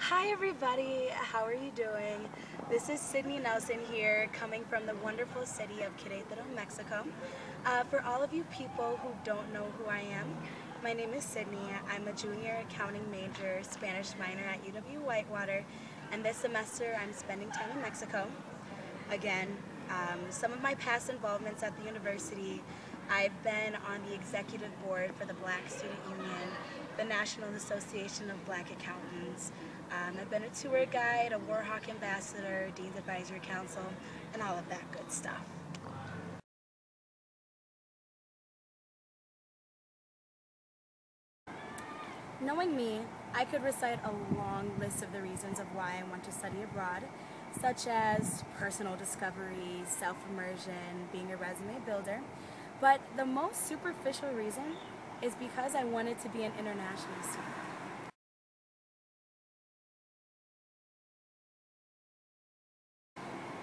Hi everybody, how are you doing? This is Sydney Nelson here, coming from the wonderful city of Queretaro, Mexico. For all of you people who don't know who I am, my name is Sydney. I'm a junior accounting major, Spanish minor at UW-Whitewater, and this semester I'm spending time in Mexico. Again, some of my past involvements at the university, I've been on the executive board for the Black Student Union, the National Association of Black Accountants. I've been a tour guide, a Warhawk ambassador, Dean's Advisory Council, and all of that good stuff. Knowing me, I could recite a long list of the reasons of why I want to study abroad, such as personal discovery, self-immersion, being a resume builder. But the most superficial reason is because I wanted to be an international student.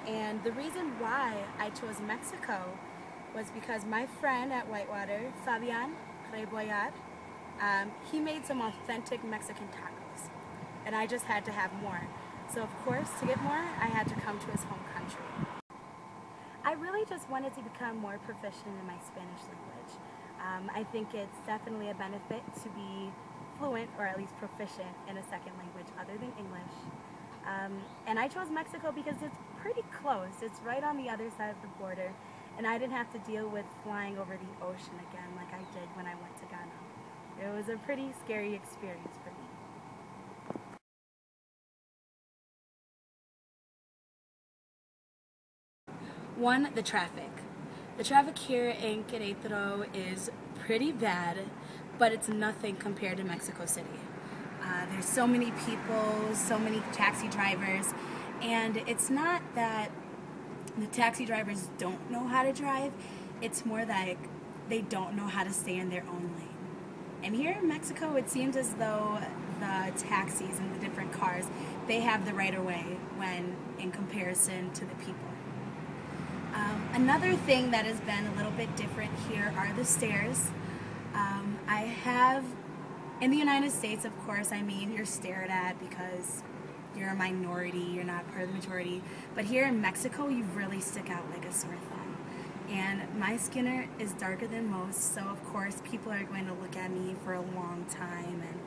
And the reason why I chose Mexico was because my friend at Whitewater, Fabian, he made some authentic Mexican tacos, and I just had to have more. So of course, to get more, I had to come to his home country. I really just wanted to become more proficient in my Spanish language. I think it's definitely a benefit to be fluent, or at least proficient, in a second language other than English. And I chose Mexico because it's pretty close. It's right on the other side of the border, and I didn't have to deal with flying over the ocean again like I did when I went to Ghana. It was a pretty scary experience for me. One, the traffic. The traffic here in Querétaro is pretty bad, but it's nothing compared to Mexico City. There's so many people, so many taxi drivers, and it's not that the taxi drivers don't know how to drive, it's more like they don't know how to stay in their own lane. And here in Mexico, it seems as though the taxis and the different cars, they have the right of way when in comparison to the people. Another thing that has been a little bit different here are the stairs. In the United States, of course, I mean, you're stared at because you're a minority, you're not part of the majority. But here in Mexico, you really stick out like a sore thumb. And my skin is darker than most, so of course, people are going to look at me for a long time, and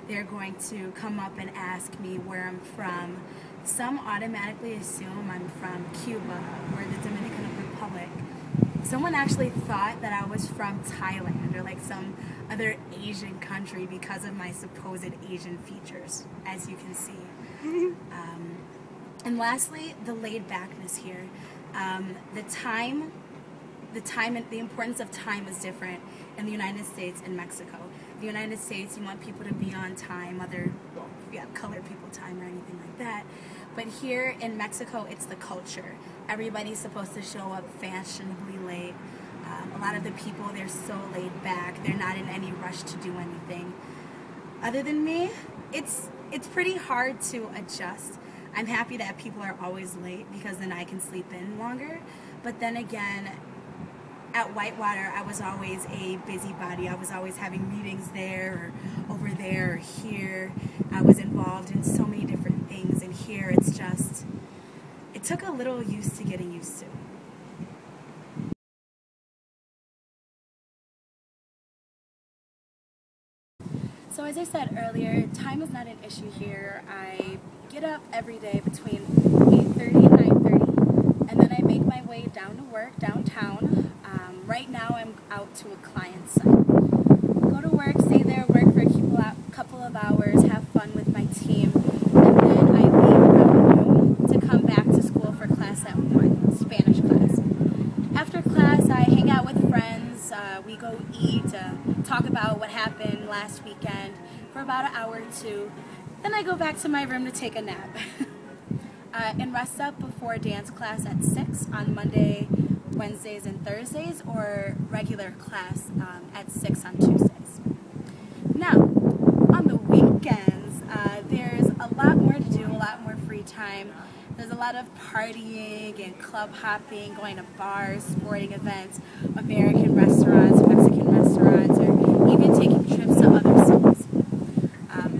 they're going to come up and ask me where I'm from. Some automatically assume I'm from Cuba or the Dominican Republic. Someone actually thought that I was from Thailand or like some other Asian country because of my supposed Asian features, as you can see. And lastly, the laid-backness here. The importance of time is different in the United States and Mexico. In the United States, you want people to be on time, if you have colored people time or anything like that. But here in Mexico, it's the culture. Everybody's supposed to show up fashionably late. A lot of the people, they're so laid back. They're not in any rush to do anything. Other than me, it's pretty hard to adjust. I'm happy that people are always late because then I can sleep in longer. But then again, at Whitewater, I was always a busybody. I was always having meetings there or over there or here. I was involved in so many different things, and here it's just, it took a little to getting used to. So as I said earlier, time is not an issue here. I get up every day between 8:30 and 9:30, and then I make my way down to work downtown. Right now I'm out to a client site. Go to work, stay there, work for a couple of hours, have fun with my team, and then I leave around noon to come back to school for class at 1, Spanish class. After class, I hang out with friends, we go eat, talk about what happened last weekend for about an hour or two. Then I go back to my room to take a nap. And rest up before dance class at 6 on Monday, Wednesdays, and Thursdays, or regular class at 6 on Tuesdays. Now, on the weekends, there's a lot more to do, a lot more free time. There's a lot of partying and club hopping, going to bars, sporting events, American restaurants, Mexican restaurants, or even taking trips to other cities.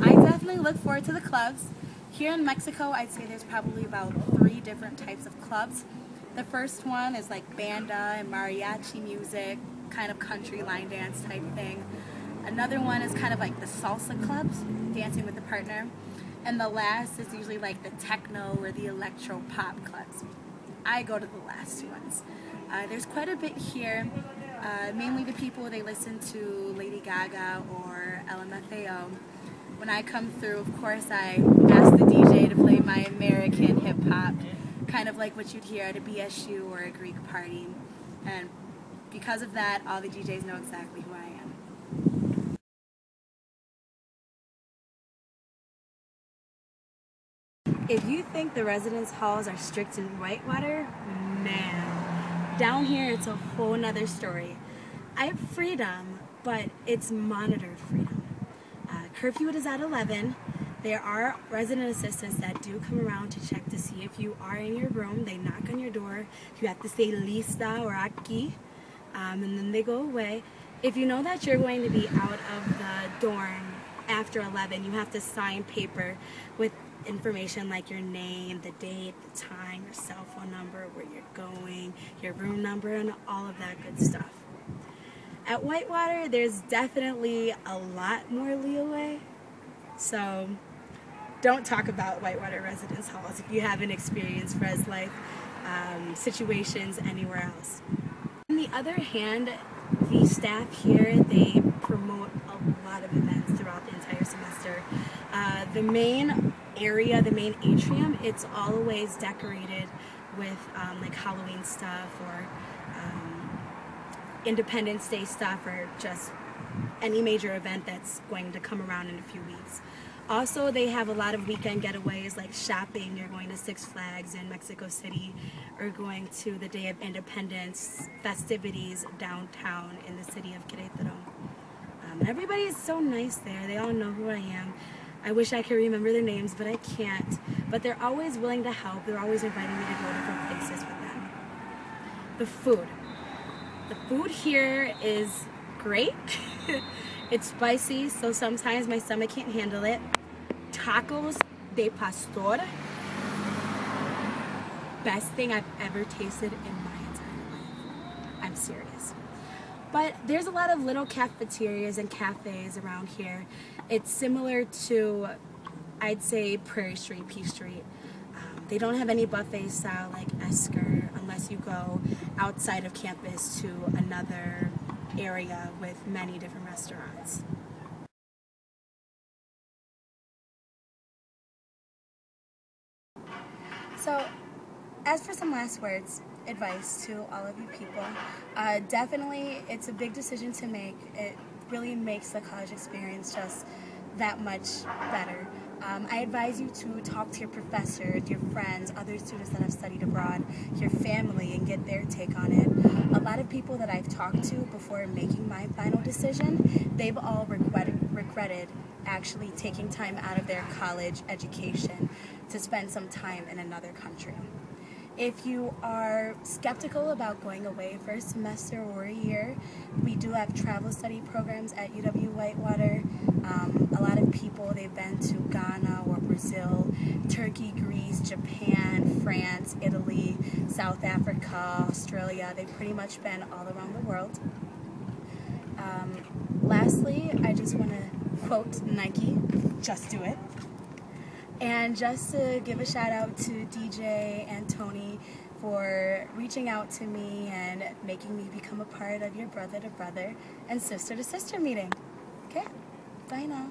I definitely look forward to the clubs. Here in Mexico, I'd say there's probably about 3 different types of clubs. The first one is like banda and mariachi music, kind of country line dance type thing. Another one is kind of like the salsa clubs, dancing with a partner. And the last is usually like the techno or the electro pop clubs. I go to the last ones. There's quite a bit here. Mainly the people, they listen to Lady Gaga or LMFAO. When I come through, of course, I ask the DJ to play my American hip-hop, kind of like what you'd hear at a BSU or a Greek party. And because of that, all the DJs know exactly who I am. If you think the residence halls are strict in Whitewater, man, down here it's a whole nother story. I have freedom, but it's monitored freedom. Curfew is at 11. There are resident assistants that do come around to check to see if you are in your room. They knock on your door. You have to say lista or aquí, and then they go away. If you know that you're going to be out of the dorm after 11, you have to sign paper with information like your name, the date, the time, your cell phone number, where you're going, your room number, and all of that good stuff. At Whitewater, there's definitely a lot more leeway, so don't talk about Whitewater residence halls if you haven't experienced res life situations anywhere else. On the other hand, the staff here, they promote a lot of events throughout the entire semester. The main area, the main atrium, it's always decorated with like Halloween stuff or Independence Day stuff, or just any major event that's going to come around in a few weeks. Also, they have a lot of weekend getaways like shopping. You're going to Six Flags in Mexico City, or going to the Day of Independence festivities downtown in the city of Queretaro. Everybody is so nice there. They all know who I am. I wish I could remember their names, but I can't. But they're always willing to help. They're always inviting me to go different places with them. The food. The food here is great. It's spicy, so sometimes my stomach can't handle it. Tacos de pastor. Best thing I've ever tasted in my entire life. I'm serious. But there's a lot of little cafeterias and cafes around here. It's similar to, I'd say, Prairie Street, Peace Street. They don't have any buffet style like Esker unless you go outside of campus to another area with many different restaurants. So, as for some last words, advice to all of you people, definitely it's a big decision to make. It really makes the college experience just that much better. I advise you to talk to your professors, your friends, other students that have studied abroad, your family, and get their take on it. A lot of people that I've talked to before making my final decision, they've all regretted actually taking time out of their college education to spend some time in another country. If you are skeptical about going away for a semester or a year, we do have travel study programs at UW-Whitewater. A lot of people, they've been to Ghana or Brazil, Turkey, Greece, Japan, France, Italy, South Africa, Australia. They've pretty much been all around the world. Lastly, I just want to quote Nike, just do it. And just to give a shout out to DJ and Tony for reaching out to me and making me become a part of your brother to brother and sister to sister meeting. Okay, bye now.